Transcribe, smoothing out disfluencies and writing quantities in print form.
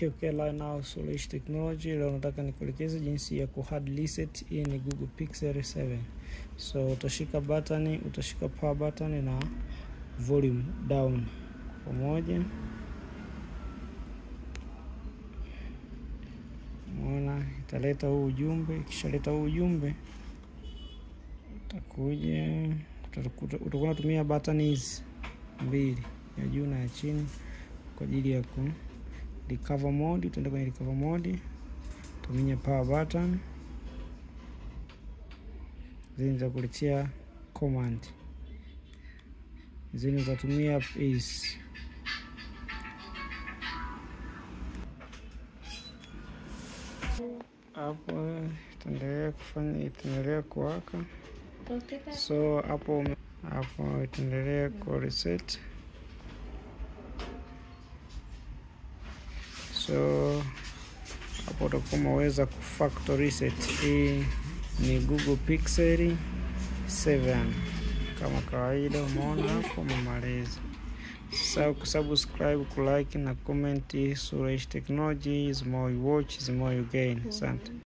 Okay, right now Suresh Technology. Leo nataka nikuelekeze jinsi ya hard reset. Hii ni Google Pixel 7. So utashika power button na volume down pamoja. Unaona italeta huu ujumbe. Ikishaleta huu ujumbe utakuwa unatumia button hizi mbili, ya juu na ya chini, kwa ajili ya recover mode. Utaenda kwenye recover mode, tumia power button, zinza kuletea command, zinza tumia is hapo. Itaendelea kuwaka. So hapo itaendelea ku reset. So hapo utakuwa umeweza ku factory reset. Hii ni Google Pixel 7 kama kawaida. Umeona hapo umemaliza. Sasa kusubscribe, kulike na comment. Suresh Technology is more you watch is more you gain. Asante.